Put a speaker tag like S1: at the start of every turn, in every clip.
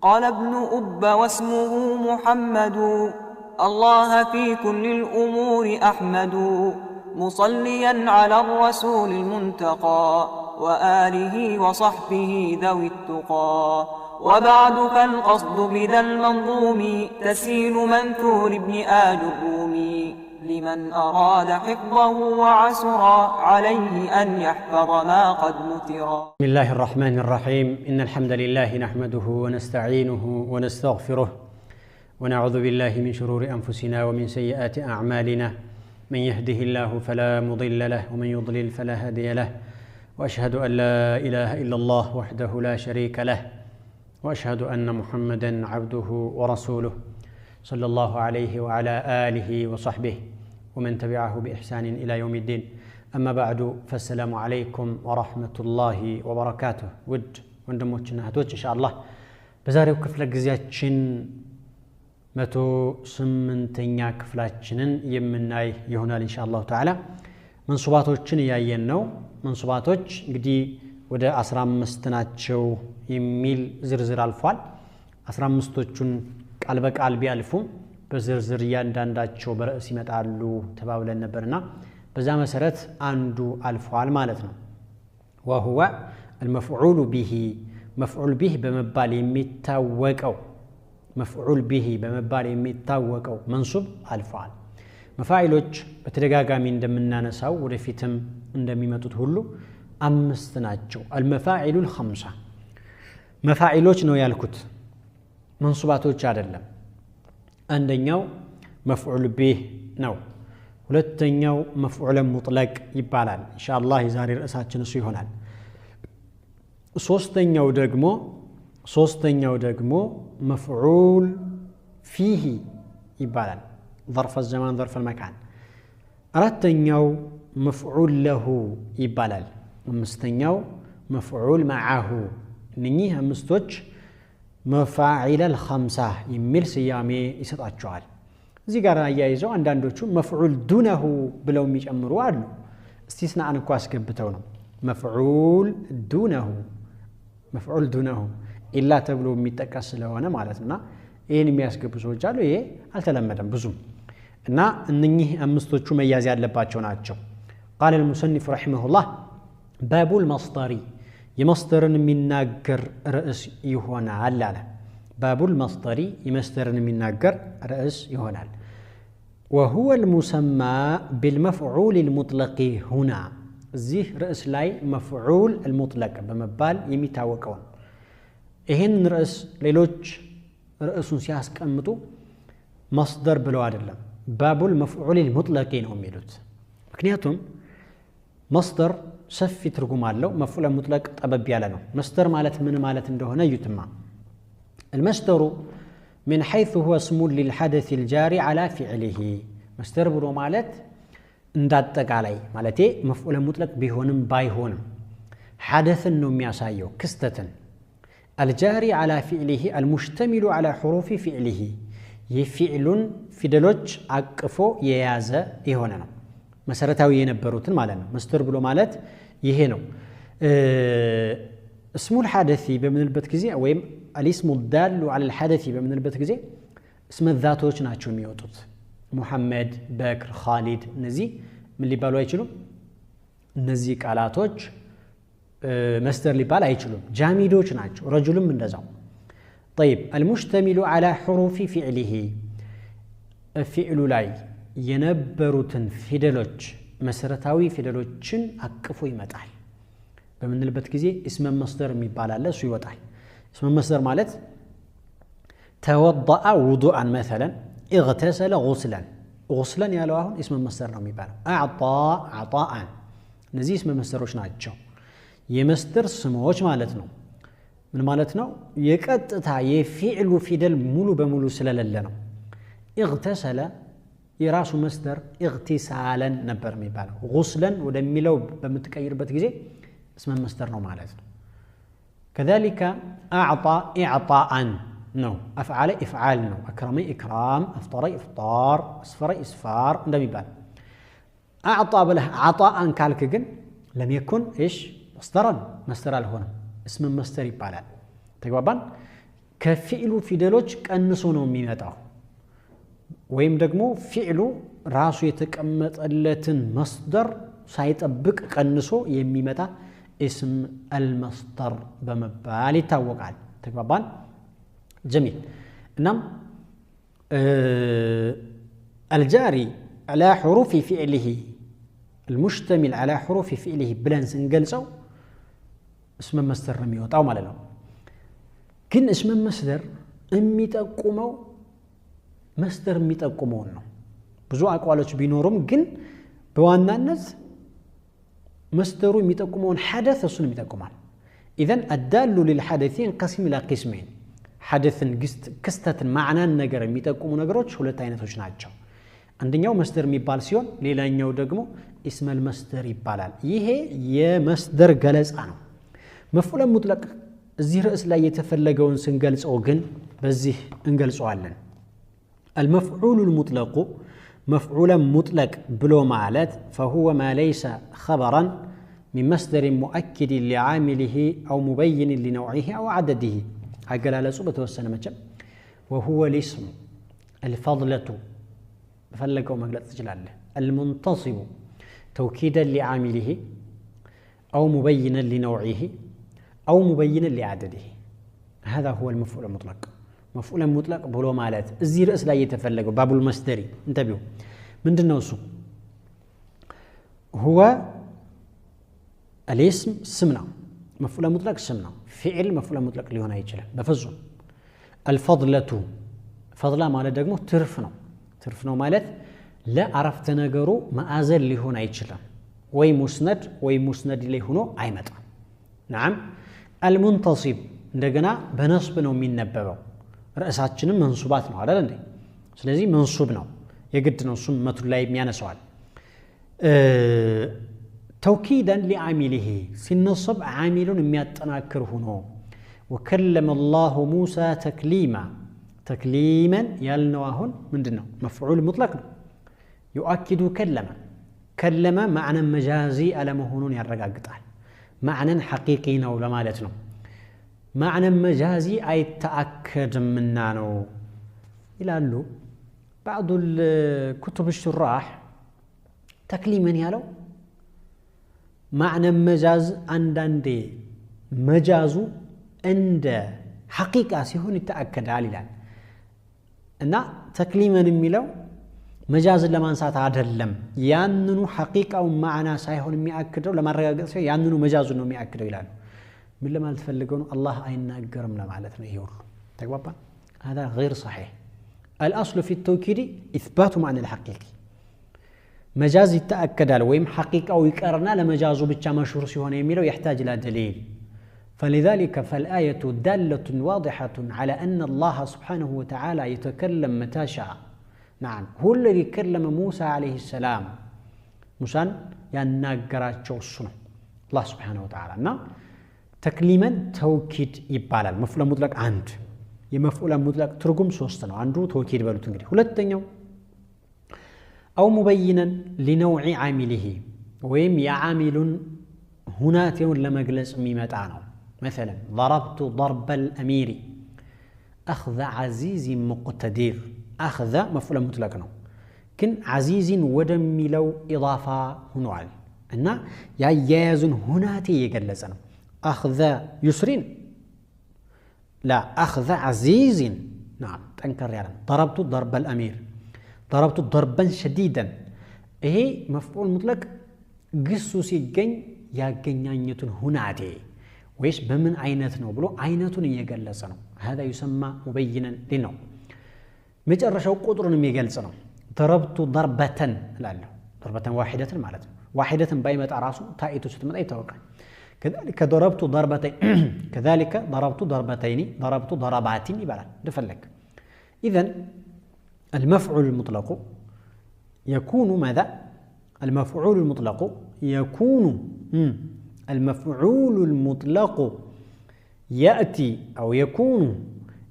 S1: قال ابن أب واسمه محمد الله في كل الأمور أحمد مصليا على الرسول المنتقى وآله وصحبه ذوي التقى وبعد فالقصد بذا المنظوم تسيل منثور ابن آل الرومي لمن أراد حفظه وعسرا عليه أن يحفظ ما قد نثرا.
S2: بسم الله الرحمن الرحيم. إن الحمد لله نحمده ونستعينه ونستغفره ونعوذ بالله من شرور أنفسنا ومن سيئات أعمالنا من يهده الله فلا مضل له ومن يضلل فلا هادي له وأشهد أن لا إله إلا الله وحده لا شريك له وأشهد أن محمدًا عبده ورسوله صلى الله عليه وعلى آله وصحبه ومن تبعه بإحسان إلى يوم الدين. أما بعد فالسلام عليكم ورحمة الله وبركاته. ود وندموچنا هاتوچ إن شاء الله بزاريو كفل غزياچن 108ኛ ክፍላችንን የምናይ ይሆናል إن شاء الله تعالى። መንሱባቶችን ያየን ነው። መንሱባቶች እንግዲህ ወደ 15 ናቸው የሚል ዝርዝር አልፏል። 15ቶቹን ቃል በቃል ቢያልፉም በዝርዝር ያንዳንዳቸው በርዕስ ይመጣሉ ተባብለን ነበርና በዛ መሰረት አንዱ አልፏል ማለት ነው። وهو المفعول به مفعول به በመባል የሚታወቀው مفعول به በመባል የሚታወቀው መንሱብ አልፏል። መፋኢሎች በተደጋጋሚ እንደምናነሳው ወደፊትም እንደሚመጡት ሁሉ 5 ናቸው። المفاعل الخمسة መፋኢሎች ነው ያልኩት መንሱባቶች አይደለም። አንደኛው መፍዑል ቢህ ነው። ሁለተኛው መፍዑል ሙጥለቅ ይባላል። ኢንሻአላህ የዛሬ ርዕሳችን እሱ ይሆናል። ሶስተኛው ደግሞ መፍዑል ፊህ ይባላል። ظرف الزمان ظرف المكان። አራተኛው መፍዑል ለሁ ይባላል። አምስተኛው መፍዑል معه። እነኚህ አምስቶች መፋዒል الخمسة የሚል ስያሜ ይሰጣቸዋል። እዚህ ጋር አያይዘው አንዳንዶቹ መፍዑል ዱነሁ ብለው የሚጨምሩ አሉ። እስቲስናን እንኳን አስገብተው ነው መፍዑል ዱነሁ ኢላ ተብሎ የሚጠቀስ ስለሆነ ማለት ነውና ይሄን የሚያስገቡ ሰዎች አሉ። ይሄ አልተለመደም ብዙም እና እነኚህ አምስቶቹ መያዝ ያለባቸው ናቸው። قال المصنف رحمه الله باب المصدر የመስደርን የሚናገር ርዕስ ይሆናል አለ። ባቡል መስደሪ የመስደርን የሚናገር ርዕስ ይሆናል። وهو المسمى بالمفعول المطلق هنا እዚህ ርዕስ ላይ መፍዑል المطلق በመባል የሚታወቀው ይሄን ርዕስ ሌሎች ርዕሱን ሲያስቀምጡ መስደር ብለው አይደለም ባቡል መፍዑል المطلق ነው የሚሉት። ምክንያቱም መስደር ሰፊ ትርጉም አለው። መፍዑል ሙጥለቅ ጠበብ ያለ ነው። መስደር ማለት ምን ማለት እንደሆነ እዩትማ። المصدر من حيث هو اسم للحدث الجاري على فعله መስደር ብሎ ማለት እንዳጠቃላይ ማለቴ መፍዑል ሙጥለቅ ቢሆንም ባይሆንም ሐደስን ነው የሚያሳየው ክስተትን። الجاري على فعله المشتمل على حروف فعله የፊዕሉን ፊደሎች አቅፎ የያዘ የሆነ ነው። መሰረታዊ የነበሩትን ማለት ነው። መስደር ብሎ ማለት ይሄ ነው። اسم الحدث በምንልበት ጊዜ ወይም الاسم الدال على الحدث በምንልበት ጊዜ اسم الذاتዎች ናቸው የሚወጡት። ሙሐመድ፣ በክር፣ ኻሊድ እነዚህ ምን ሊባሉ አይችሉም? እነዚህ ቃላቶች መስደር ሊባል አይችሉም። ጃሚዶች ናቸው። ረጁልም እንደዛው። طيب المشتمل على حروف فعله فعل ላይ የነበሩትን ፊደሎች መሰረታዊ ፊደሎችን አቅፎ ይመጣል በምንልበት ጊዜ اسم المصدر የሚባል አለ። እሱ ይወጣል። اسم المصدر ማለት توضأ وضوءا مثلا اغتسل غسلا ያለው አሁን اسم المصدر ነው የሚባለው። اعطى عطاء እነዚህ اسم المصدሮች ናቸው። የመስደር ስሞች ማለት ነው። ምን ማለት ነው? የቀጥታ የፊዕሉ ፊደል ሙሉ በሙሉ ስለሌለ ነው። اغتسل የራሱ መስደር اغتسالا ነበር የሚባለው። غسلا ወደሚለው በመትቀይርበት ጊዜ اسم المصدر ነው ማለት ነው። كذلك اعطى اعطاء ነው። افعل افعال ነው። اكرم اكرام افطر افطار اسفر اسفار እንደሚባል اعطى بله عطاء ካልክ ግን لم يكن ايش مصدرا مصدر አልሆነም። اسم المصدر ይባላል። ተግባባን? ከፊዕሉ ፊደሎች ቀንሶ ነው የሚመጣው ወይም ደግሞ ፊዕሉ ራሱ የተቀመጠለትን መስደር ሳይጠብቅ ቀንሶ የሚመጣ اسم المصدر بمبال يتوقع تكبابان جميل نعم الجاري على حروف فعله المشتمل على حروف فعله بلانس انجلسو اسم المصدر رميوت او مالنا كن اسم المصدر امي تقومو مصدر امي تقومون ብዙ አቋሎች ቢኖሩም ግን በዋናነት مصدر يتقومون حدث السنة يتقومان إذن الدال للحدث ينقسم إلى قسمين حدث كستة معنى النجر يتقومون نجروش ولا تاينتوش ناتشو عندنا مصدر ميبالسيون ليلا نيو دقمو اسم المصدر يبالال يه مصدر جلس عنه مفعول مطلق زي رأس لا يتفلقون سنجلس أوجن بزيه انجلس علن المفعول المطلق مفعولا مطلق بلو معلت فهو ما ليس خبرا من مصدر مؤكد لعامله أو مبين لنوعه أو عدده عقل على صوبة والسنة وهو الاسم الفضلة فلقوا مقلت جلاله المنتصب توكيدا لعامله أو مبينا لنوعه أو مبينا لعدده هذا هو المفعول المطلق مفعول مطلق بلو مالات الزير لا يتفلق باب المصدري انتبهوا من دنوسو هو الاسم سمنا مفعول مطلق سمنا فعل مفعول مطلق اللي هنا يجي بفزو الفضلة فضلة مالت دغمو ترفنو مالت لا عرفت نغرو ما ازل اللي هنا يجي وي مسند اللي هنا ايمጣ نعم المنتصب እንደገና በነስብ ነው የሚነበበው رأساتنا منصوبات ነው አይደል እንዴ ስለዚህ መንሱብ ነው የግድ ነው እሱም መቱን ላይ የሚያነሳዋል توكيدا لعامله ሲነصብ عاملون የሚያጠናክር ሆኖ وكلم الله موسى تكليما ያልነው አሁን ምንድነው مفعول مطلق ነው يؤكد كلم معنى مجازي على مهونون ያረጋግጣል معنى حقيقي ነው ለማለት ነው معنى مجازي أي تأكد منانو إلى اللو بعض الكتب الشراح تكليما يالو معنى مجاز عندي مجازو عند حقيقة سيهون يتأكد على أن تكليما ميلو مجاز لما نسات عدلم ياننو حقيقة ومعنى سيهون ميأكدو لما رجع سيهون ياننو مجاز إنه ميأكدو إلى من لما تفلقون الله أيناقرم لمعناتنا يقول تقبل هذا غير صحيح الأصل في التوكيد إثبات معنى الحقيقي مجاز يتأكد على ويم حقيقة أو يقرنا لمجازه بتشا مشهور سيهون يميله يحتاج إلى دليل فلذلك فالآية دالة واضحة على أن الله سبحانه وتعالى يتكلم متى شاء نعم هو الذي كلم موسى عليه السلام موسى يناقرات السنة الله سبحانه وتعالى نعم تكليما توكيد يبالال مفعول مطلق عند يمفعول مطلق ترجم سوستنا عنده توكيد بالو تنجري ሁለተኛው أو مبينا لنوع عامله ويم يعامل هنا تيون لمجلس ميمتانو مثلا ضربت ضرب الأمير أخذ عزيز مقتدر أخذ مفعول مطلق نو كن عزيز ودم لو إضافة هنوال أن يجازن هنا تيجلسنا أخذ يسرين لا أخذ عزيز نعم تنكر يعني ضربت ضرب الأمير ضربت ضربا شديدا إيه مفعول مطلق قصو سيجن يا جنيانية هناتي ويش بمن عينتنا وبلو عينتنا يجلسنا هذا يسمى مبينا لنا مجرشوا قدرنا يجلسنا ضربت ضربة لا ضربة واحدة معناته واحدة بايمة أراسو تايتو ستمت أي توقع كذلك ضربت ضربتين كذلك ضربت ضربتين ضربت ضربات يبقى دفلك إذن المفعول المطلق يكون ماذا المفعول المطلق يكون المفعول المطلق يأتي أو يكون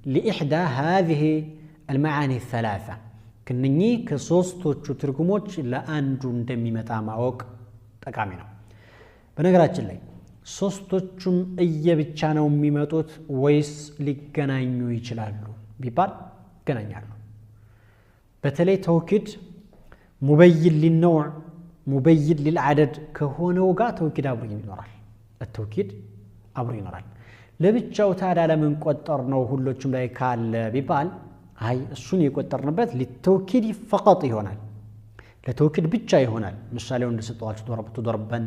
S2: لإحدى هذه المعاني الثلاثة كنني كصوصتو ترجموش لا أنجو ندمي متى معوك تكامينا بنقرأ جلي ሶስቶቹም እየብቻ ነው የሚመጡት ወይስ ሊገናኙ ይችላሉ ቢባል ይገናኛሉ። በተለይ ተውኪድ ሙበይን ሊነው ሙበይን ሊልዓደድ ከሆነው ጋር ተውኪድ አብሮ ይኖራል። التوكيد አብሮ ይኖራል። ለብቻው ታዲያ ለምን ቆጠር ነው ሁሎቹም ላይ ካለ ቢባል አይ እሱን የቆጠርንበት ለተውኪድ فقط ይሆናል፣ ለተውኪድ ብቻ ይሆናል። ምሳሌው እንደሰጠዋችሁ ضربت ضربا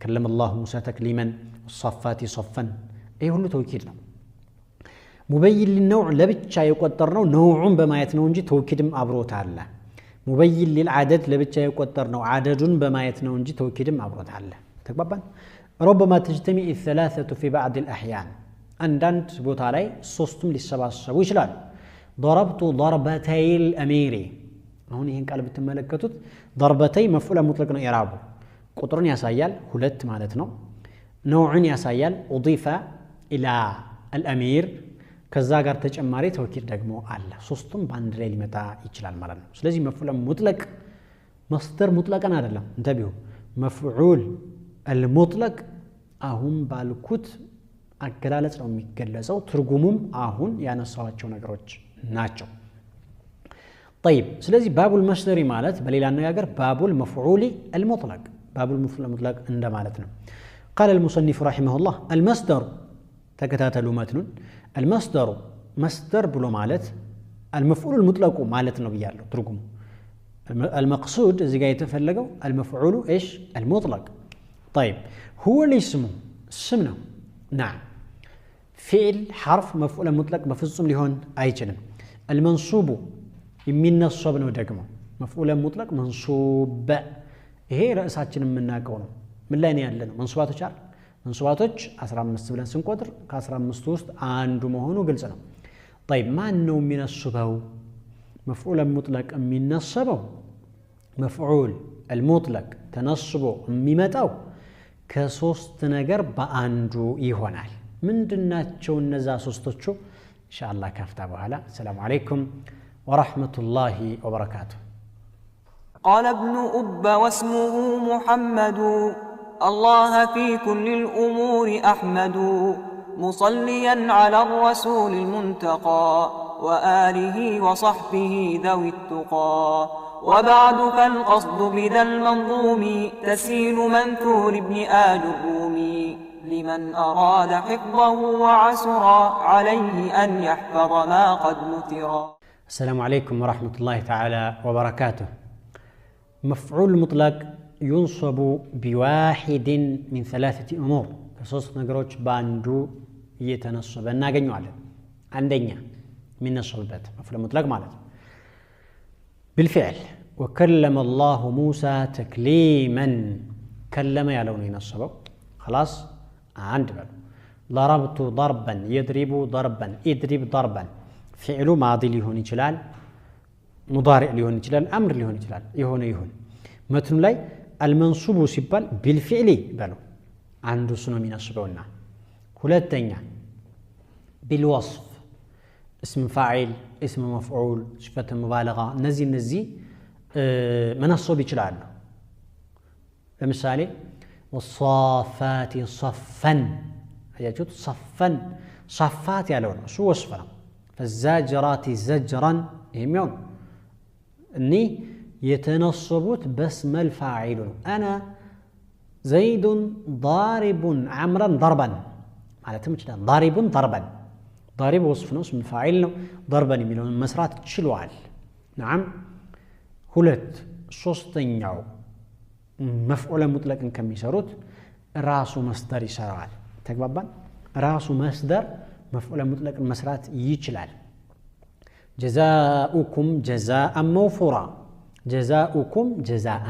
S2: كلم الله موسى تكليما الصفات صفا ይሄ ሁሉ ተውኪድ ነው። ሙበይን ሊነውዕ ለብቻ የቆጠርነው ነውዑን በማየት ነው እንጂ ተውኪድም አብሮት አለ። ሙበይን ሊልዓደድ ለብቻ የቆጠርነው ዓደዱን በማየት ነው እንጂ ተውኪድም አብሮት አለ። ተግባባን? ربما تجتمع الثلاثة في بعض الأحيان عندند ቦታ ላይ ሶስቱም ሊሰባሰቡ ይችላል። ضربت ضربتي الأمير አሁን ይሄን ቃል ብትመለከቱት ضربتي مفعول مطلق ነው ኢራቡ ቁጥሩን ያሳያል ሁለት ማለት ነው። ነውዑን ያሳያል أضيف إلى الأمير ከዛ ጋር ተጨማሪ ተውኪድ ደግሞ አለ። ሶስቱም በአንድ ላይ ሊመጣ ይችላል ማለት ነው። ስለዚህ መፍዑል ሙጥለቅ መስደር ሙጥለቅን አይደለም እንተቢው መፍዑል المطلق አሁን ባልኩት አገላለጽ ነው የሚገለጸው። ትርጉሙም አሁን ያነሳዋቸው ነገሮች ናቸው። طيب ስለዚህ ባቡል መስደሪ ማለት በሌላ አነጋገር ባቡል መፍዑል المطلق ባቡል መፍዑል المطلق እንደማለት ነው። قال المصنف رحمه الله المصدر ተከታተሉ መትኑን المصدر مصدر ብሎ ማለት المفعول المطلق ማለት ነው ብያለሁ ትርጉሙ። المقصود እዚህ ጋር የተፈለገው المفعول ايش المطلق. طيب هو الاسم اسمنا نعم فعل حرف مفعول مطلق بفصم ሊሆን አይችልም። المنصوب የሚነሰብ ነው ደግሞ مفعول مطلق منصوب ይሄ ራሳችንን የምናውቀው ነው። ምን ላይ ነው ያለነው? መንሱባቶች አይደል? መንሱባቶች 15 ብለን ስንቆጥር ከ15 ውስጥ አንዱ መሆኑ ግልጽ ነው። طيب ማን ነው የሚነስበው? مفعول مطلق የሚነሰበው مفعول المطلق ተነስቦ የሚመጣው ከሶስት ነገር በአንዱ ይሆናል። ምንድናቸው እነዛ ሶስቶቹ? ኢንሻአላህ ካፍታ በኋላ። ሰላም አለይኩም ወራህመቱላሂ ወበረካቱሁ።
S1: قال ابن أب واسمه محمد الله في كل الأمور أحمد مصليا على الرسول المنتقى وآله وصحبه ذوي التقى. وبعد فالقصد بذا المنظوم تسهيل منثور ابن آل الرومي لمن أراد حفظه وعسرا عليه أن يحفظ ما قد نثرا.
S2: السلام عليكم ورحمة الله تعالى وبركاته. مفعول مطلق ينصب بواحد من ثلاثة أمور. فصوص نقروش باندو يتنصب الناقنو على عندنا من نصب البيت مفعول مطلق مالته بالفعل. وكلم الله موسى تكليما كلم يا لون ينصبه خلاص عند بل ضربت ضربا يضرب ضربا يضرب ضربا فعل ماضي ليهون يجلال مضارع ليهون يجلال امر ليهون يجلال يهون متن لاي المنصوب سيبال بالفعل بلو عنده سنو ينصبونا. ሁለተኛ بالوصف اسم فاعل اسم مفعول صفة مبالغة نزي منصوب ይችላሉ። ለምሳሌ والصافات صفا አያችሁት? صفا صفات ያለው ነው እሱ ወስፍ ነው። فالزاجرات زجرا ይሄም እኒ የተነሰቡት በስመ الفاعل ነው። انا زيد ضارب عمرا ضربا ማለትም ይችላል። ضارب ضربا ضارب وصف ነው اسم فاعل ነው። ضربا የሚለውን መስራት ችሏል። نعم ሁለት ሶስተኛው መፍዑል ሙጥለቅን ከሚሰሩት ራሱ መስደር ይሰራል። ተግባባን? ራሱ መስደር መፍዑል ሙጥለቅን መስራት ይችላል። جزاؤكم جزاء موفورا جزاؤكم جزاء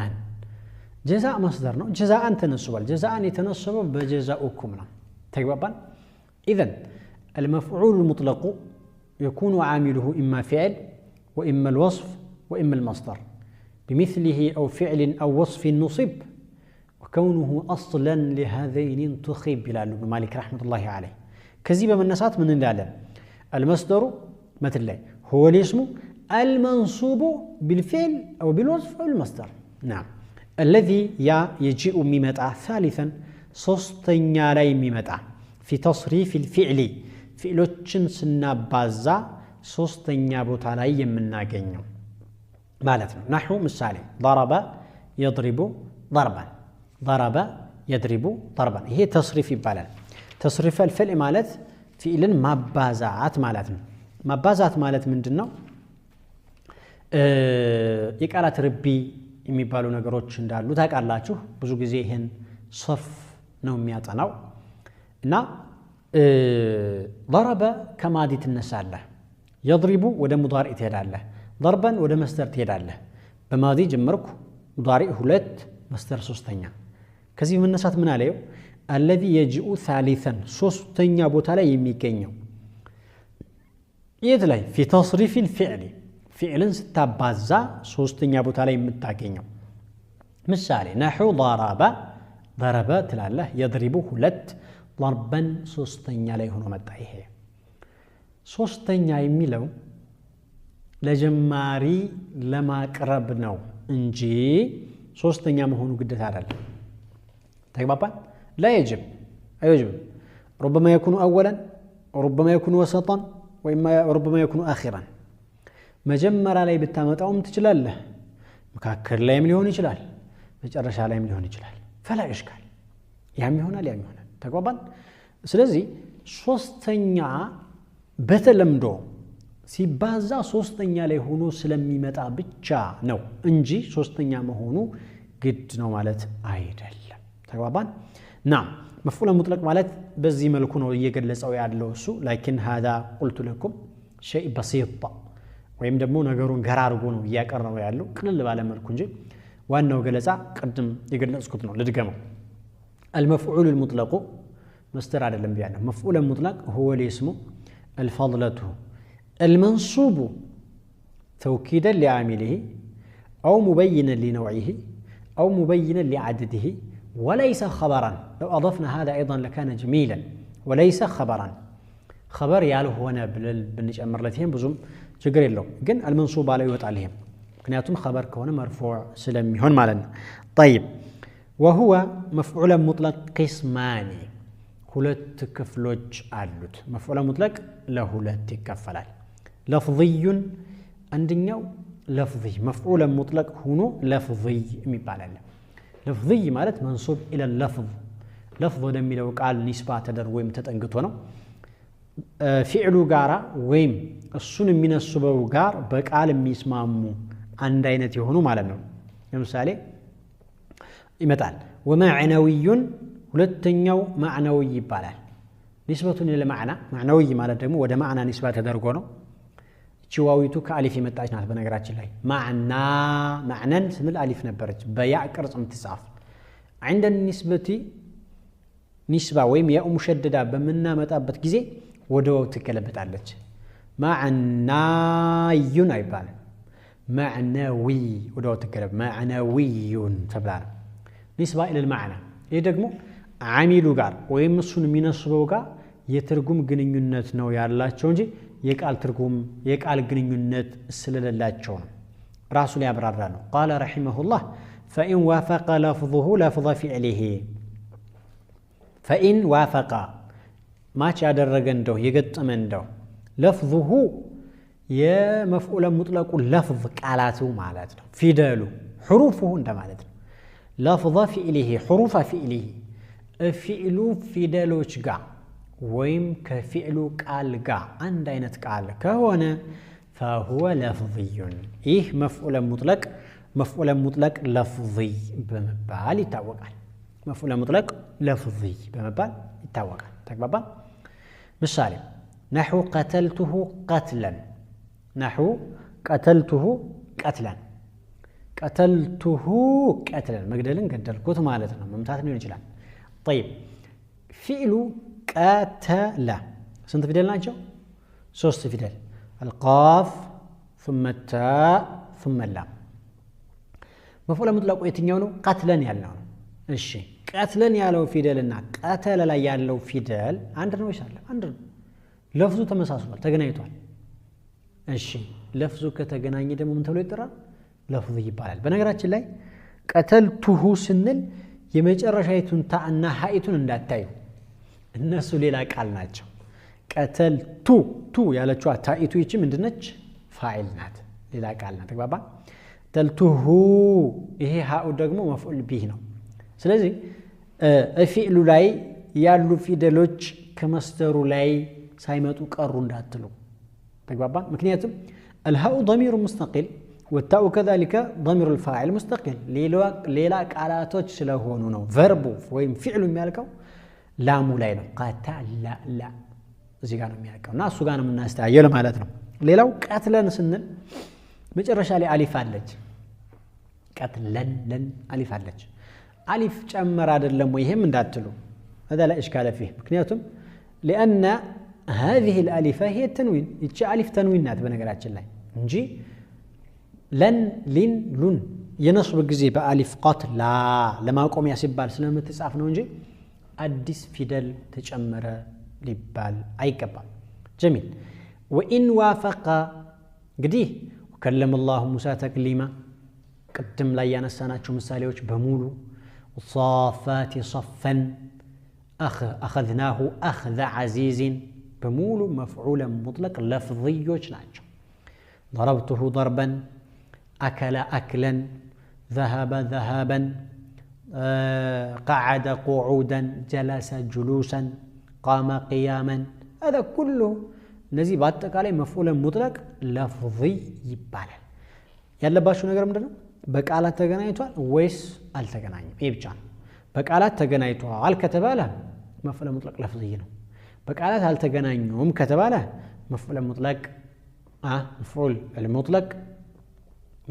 S2: جزاء مصدر ነው። جزاء ተነስቧል። جزاء የተነሰበው በجزاؤكم ነው። ተግባባን? اذا المفعول المطلق يكون عامله اما فعل واما الوصف واما المصدر بمثله أو فعل أو وصف نصب وكونه أصلا لهذين انتخب بلال بن مالك رحمة الله عليه. كذب من النسات من العالم المصدر مثل الله هو الاسم المنصوب بالفعل أو بالوصف أو المصدر. نعم الذي يجيء ممتع. ثالثا ሶስተኛ ላይ የሚመጣ في تصريف الفعل ፊዕሎችን ስናባዛ ሶስተኛ ቦታ ላይ የምናገኘው ማለት ነው نحو ምሳሌ ضرب يضرب ضربا ضرب يضرب ضربا ይሄ ተስሪፍ ይባላል ተስሪፍ الفعل ማለት ፊዕልን ማባዛት ማለት ነው ማባዛት ማለት ምንድነው የቃላት ርቢ የሚባሉ ነገሮች እንዳሉ ታውቃላችሁ ብዙ ጊዜ ይሄን ሶፍ ነው የሚያጠናው እና ضرب ከማዲ ትነሳለህ يضرب ወደ ሙዳሪዕ ትሄዳለህ ضربا ወደ መስደር ትሄዳለህ በማዲ ጀመርኩ ሙዳሪዕ ሁለት መስደር ሶስተኛ ከዚህ መነሳት ምን አለው الذي يجيء ثالثا ሶስተኛ ቦታ ላይ የሚገኘው የት ላይ في تصريف الفعل فعلن ስታባዛ ሶስተኛ ቦታ ላይ የምታገኘው ምሳሌ نحو ضرب ضرب ትላለህ يضرب ሁለት ضربا ሶስተኛ ላይ ሆኖ መጣ ይሄ ሶስተኛ የሚለው ለጀማሪ ለማቅረብ ነው እንጂ ሶስተኛ መሆኑ ግዴታ አይደለም ተግባባን لا يجب أيجب ربما يكون أولا وربما يكون وسطا وربما يكون آخرا مجمرة ላይ ብታመጣውም ትችላለህ መካከል ላይም ሊሆን ይችላል መጨረሻ ላይም ሊሆን ይችላል فلا إشكال ያም ይሆናል ያም ይሆናል ተግባባን ስለዚህ ሶስተኛ በተለምዶ ሲባዛ ሶስተኛ ላይ ሆኖ ስለሚመጣ ብቻ ነው እንጂ ሶስተኛ መሆኑ ግድ ነው ማለት አይደለም ተግባባን نعم مفعول مطلق ማለት በዚህ መልኩ ነው እየገለጸው ያለው እሱ لكن هذا قلت لكم شيء بسيط ወይም ደግሞ ነገሩን ገራርጎ ነው እያቀረበው ያለው ቅልል ባለ መልኩ እንጂ ዋናው ገለጻ ቀድም የገለጽኩት ነው ልድገመው المفعول المطلق مصدر አይደለም ቢያለው مفعول مطلق هو الاسم الفضلة المنصوب توكيدا لعامله أو مبينا لنوعه أو مبينا لعدده وليس خبرا لو أضفنا هذا أيضا لكان جميلا وليس خبرا خبر ياله هنا بالنج أمر لتهم بزوم شجر اللو جن المنصوب عليه وتعليهم كنياتهم خبر كونه مرفوع سلمي هون مالنا طيب وهو مفعول مطلق قسمان ሁለት ክፍሎች አሉት مفعول مطلق ለሁለት ይከፈላል لفظي አንደኛው لفظي مفعول مطلق ሆኖ لفظي የሚባል አለ لفظي ማለት منصوب الى اللفظ لفظ ወደሚለው ቃል ንስባ ተደርጎ ወይም ተጠንግቶ ነው ፊዕሉ ጋራ ወይም እሱን የሚነስበው ጋር በቃል የሚስማሙ አንድ አይነት የሆኑ ማለት ነው ለምሳሌ ይመጣል ومعنوي ሁለተኛው معنوي ይባላል ንስበቱን ለማዕና معنوي ማለት ደግሞ ወደ ማዕና ንስባ ተደርጎ ነው ቺዋዊቱ ከአሊፍ የመጣች ናት በነገራችን ላይ ማዕናን ስንል አሊፍ ነበረች በያ ቅርጽ ምትጻፍ عند النسبة نسبة ወይም ያ ሙሸደዳ በመናመጣበት ጊዜ ወደው ትከለበጣለች ማዕናዩን አይባል معنوي ወደው ትከለብ معنويون ተብላል نسبة الى المعنى ይሄ ደግሞ ዓሚሉ ጋር ወይም እሱን የሚነስበው ጋር የትርጉም ግንኙነት ነው ያላቸው እንጂ የቃል ትርጉም የቃል ግንኙነት ስለሌላቸው ነው ራሱ ላይ ያብራራ ነው قال رحمه الله فإن وافق لفظه لفظ فعله فإن وافق ما ያደረገ እንደው የገጠመ እንደው لفظه የመፍዑል ሙጥለቁ لفظ ቃላቱ ማለት ነው ፊደሉ حروفه እንደማለት ነው لفظ فعله حروف فعله فعل ፊደሎች ጋር ወይም ከፊዕሉ ቃል ጋር አንድ አይነት ቃል ከሆነ فهو لفظي ይህ مفعول مطلق لفظي በመባል ይታወቃል مفعول مطلق لفظي በመባል ይታወቃል ተግባባ ምሳሌ نحو قتلته قتلا نحو قتلته قتلا قتلته قتلا مقدلن قدلكوت ማለት ነው መምታት ሊሆን ይችላል طيب فعل قتل سنت فيدل ናቸው ሶስት ፊደል القاف ثم التاء ثم اللام مفعول مطلق የትኛው ነው قتلن ያለው ነው እሺ قتلن ያለው ፊደልና قتل ላይ ያለው ፊደል አንድ ነው ይሻላል አንድ ነው ለፍዙ ተመሳስሏል ተገናኝቷል እሺ ለፍዙ ከተገናኘ ደግሞ ምን ተብሎ ይጠራል ለፍዙ ይባላል በነገራችን ላይ قتلته ስንል የመጨረሻይቱን ታና ሃይቱን እንዳታዩ እነሱ ሌላ ቃል ናቸው ቀተልቱ ቱ ያለችው ታይቱ ይቺ ምንድነች ፋኢል ናት ሌላ ቃል ናት ተግባባ ተልቱሁ ይሄ ሃኡ ደግሞ መፍዑል ቢህ ነው ስለዚህ ፊዕሉ ላይ ያሉ ፊደሎች ከመስደሩ ላይ ሳይመጡ ቀሩ እንዳትሉ ተግባባ ምክንያቱም الهاء ضمير مستقل والتاء كذلك ضمير الفاعل مستقل ليلا قالاتوች ስለሆኑ ነው verb ወይም ፊዕሉ የሚያልቀው ላሙ ላይ ነው قتل لا እዚህ ጋር ነው የሚያልቀውና እሱ ጋር ነው የምናስተያየው ማለት ነው ሌላው ቀትለን ስንል መጨረሻ ላይ አሊፍ አለች ቀትለን ለን አሊፍ አለች አሊፍ ጨመር አይደለም ወይ ይሄም እንዳትሉ هذا لا اشكال فيه ምክንያቱም لان هذه الالفه هي التنوين እቺ አሊፍ ተንዊን ናት በነገራችን ላይ እንጂ ለን ሊን ሉን የነስብ ጊዜ በአሊፍ ቀትላ ለማቆሚያ ሲባል ስለምትጻፍ ነው እንጂ አዲስ ፊደል ተጨመረ ሊባል አይገባም جميل وان وافق እንግዲህ وكلم الله موسى تكليما قدم ላይ ያነሳናቸው ምሳሌዎች በሙሉ صافات صفا اخذناه اخذ عزيز بمول مفعول مطلق لفظيوች ናቸው ضربته ضربا اكل اكلا ذهب ذهابا قعد قعودا جلس جلوسا قام قياما هذا كله እነዚህ በአጠቃላይ መፍዑል ሙጥለቅ ለፍظي ይባላል ያለባችሁ ነገር ምንድነው በቃላት ተገናኝቷል ወይስ አልተገናኘም ይሄ ብቻ ነው በቃላት ተገናኝቷል ከተባለ መፍዑል ሙጥለቅ ለፍظي ነው በቃላት አልተገናኙም ከተባለ መፍዑል ሙጥለቅ መፍዑል المطلق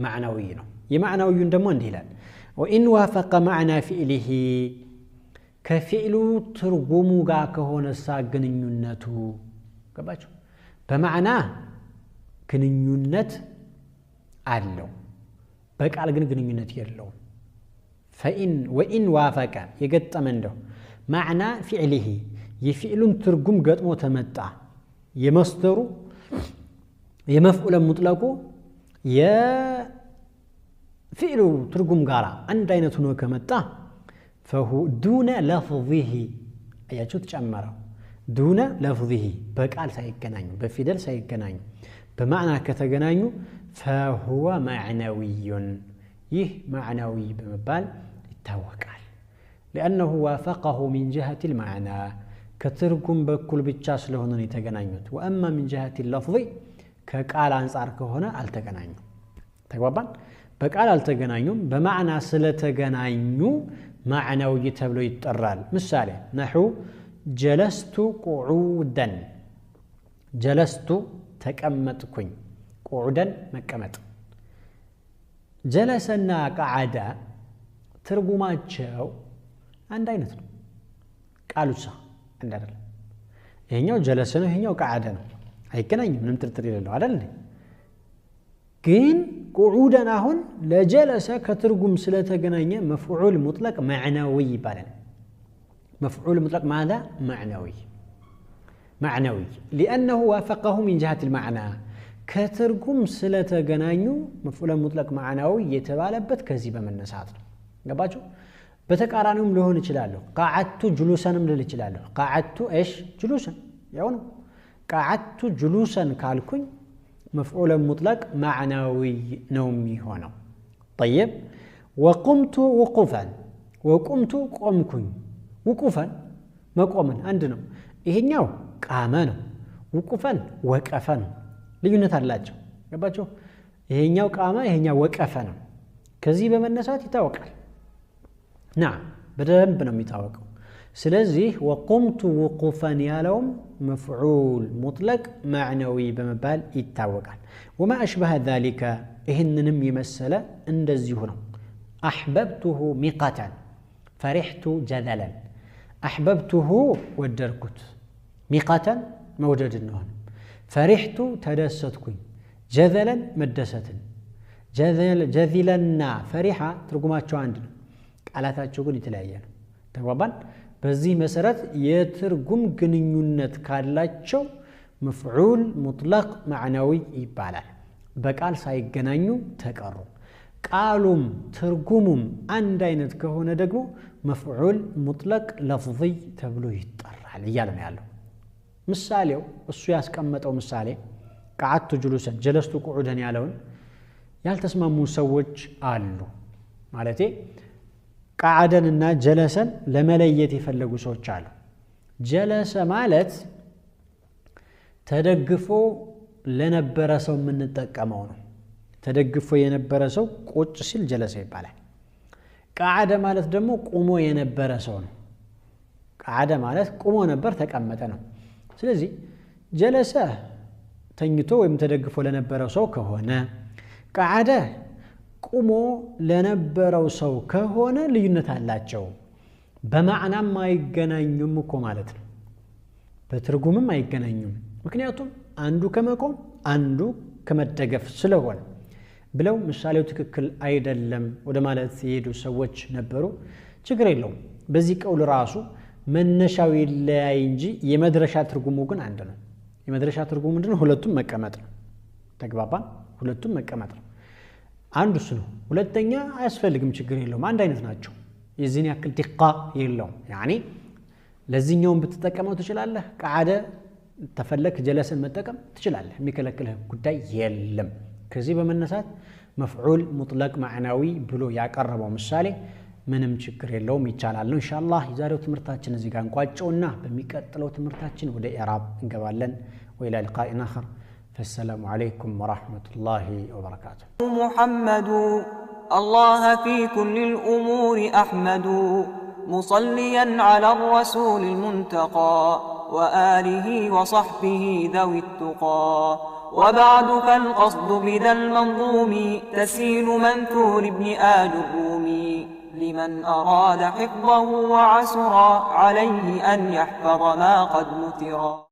S2: معنوي ነው የማዕናዊውን ደግሞ እንዲህ ይላል وان وافق معنى فعله ከፊዕሉ ትርጉሙ ጋር ከሆነ ሳግንኙነቱ ገባችሁ በማዕና ግንኙነት አለው በቃል ግን ግንኙነት የለውም فإن وإن وافق يገጠመ እንደው معنى فعله የፊዕሉን ትርጉም ገጥሞ ተመጣ የመስደሩ የመፍዑል ሙጥለቁ የፊዕሉ ትርጉም ጋር አንድ አይነት ሆኖ ከመጣ فهو دون لفظه አያችሁ ተጨመረው دون لفظه በቃል ሳይገናኙ በፊደል ሳይገናኙ በማዕና ከተገናኙ فهو معنوي ይህ معنوي በመባል ይታወቃል لأنه وافقه من جهة المعنى كتركم بكل ብቻ ስለሆነ ነው የተገናኙት واما من جهة اللفظ ከቃል አንፃር ከሆነ አልተገናኙ ተግባባን በቃል አልተገናኙም በማዕና ስለተገናኙ معنوي ተብሎ ይጠራል ምሳሌ نحو جلست قعودا جلست ተቀመጥኩኝ قعودا መቀመጥ جلسنا قعد ትርጉማቸው አንድ አይነት ነው ቃሉሳ አንድ አይደለም ይሄኛው ጀለሰ ነው ይሄኛው قعد ነው አይገናኝም ምንም ጥርጥር የሌለው አይደል ግን قعودا አሁን ለጀለሰ ከትርጉም ስለተገናኘ مفعول مطلق معنوي ይባላል مفعول مطلق ماذا معنوي لأنه وافقه من جهة المعنى كترجم ስለተገናኙ مفعول مطلق معنوي የተባለበት ከዚህ በመነሳት ነው ገባችሁ በተቃራኒውም ሊሆን ይችላል قعدت جلوساንም ልል ይችላል قعدت ايش جلوسا ያው ነው قعدت جلوسا ካልኩኝ مفعول مطلق معنوي ነው የሚሆነው طيب وقمت وقوفا وقمت ቆምኩኝ وقوفا መቆምን አንድ ነው ይሄኛው ቃመ ነው وقوفا ወቀፈ ነው ልዩነት አላቸው ገባችሁ ይሄኛው ቃመ ይሄኛው ወቀፈ ነው ከዚህ በመነሳት ይታወቃል نعم በደንብ ነው የሚታወቀው ስለዚህ وقمت وقوفا ያለውም مفعول مطلق معنوي በመባል ይታወቃል وما أشبه ذلك ይህንንም የመሰለ እንደዚሁ ነው أحببته مقتا فرحت جذلا أحببته ودركت مقتا موجد النهن فرحت تدستكኝ جذلا مدست جذلنا فرحة ترجماتቸው አንድ ነው ቃላታቸው ግን የተለያየ ነው ተግባባን በዚህ መሰረት የትርጉም ግንኙነት ካላቸው مفعول مطلق معنوي ይባላል በቃል ሳይገናኙ ተቀሩ قالوم ترجموم عند አይነት ከሆነ ደግሞ مفعول مطلق لفظي ተብሎ ይጠራል እያለ ነው ያለው ምሳሌው እሱ ያስቀመጠው ምሳሌ قعدت جلوسا جلست قعودا ያለውን ያልተስማሙ ሰዎች አሉ ማለቴ قعدንና جلسን ለመለየት የፈለጉ ሰዎች አሉ جلس ማለት ተደግፎ ለነበረ ሰው ምን ተጠቀመው ነው ተደግፎ የነበረ ሰው ቁጭ ሲል جلس ይባላል قعد ማለት ደግሞ ቆሞ የነበረ ሰው ነው قعد ማለት ቆሞ ነበር ተቀመጠ ነው ስለዚህ جلس ተኝቶ ወይም ተደግፎ ለነበረው ሰው ከሆነ قعد ቆሞ ለነበረው ሰው ከሆነ ልዩነት አላቸው በማዕናም አይገናኙም እኮ ማለት ነው በትርጉምም አይገናኙም ምክንያቱም አንዱ ከመቆም አንዱ ከመደገፍ ስለሆነ ብለው ምሳሌው ትክክል አይደለም ወደ ማለት የሄዱ ሰዎች ነበሩ ችግር የለውም በዚህ ቀውል ራሱ መነሻው ይለያይ እንጂ የመድረሻ ትርጉሙ ግን አንድ ነው የመድረሻ ትርጉሙ ምንድነው ሁለቱም መቀመጥ ነው ተግባባን ሁለቱም መቀመጥ ነው አንዱ እሱ ነው ሁለተኛ አያስፈልግም ችግር የለውም አንድ አይነት ናቸው የዚህን ያክል ድቃ የለውም يعني ለዚህኛው ብትጠቀመው ትችላለህ قعደ ተፈለክ جلسን መጠቀም ትችላለህ የሚከለክልህ ጉዳይ የለም ከዚህ በመነሳት مفعول مطلق معنوي ብሎ ያቀረበው ምሳሌ ምንም ችግር የለውም ይቻላል ነው ኢንሻአላህ የዛሬው ትምህርታችን እዚህ ጋር እንቋጨውና በሚቀጥለው ትምህርታችን ወደ ኢዕራብ እንገባለን وإلى لقاء آخر فالسلام عليكم ورحمة الله وبركاته
S1: محمد الله في كل الأمور أحمد مصليا على الرسول المنتقى وآله وصحبه ذوي التقى وبعد فالقصد بذا المنظوم تسهيل منثور ابن آل الرومي لمن أراد حفظه وعسرا عليه أن يحفظ ما قد نثرا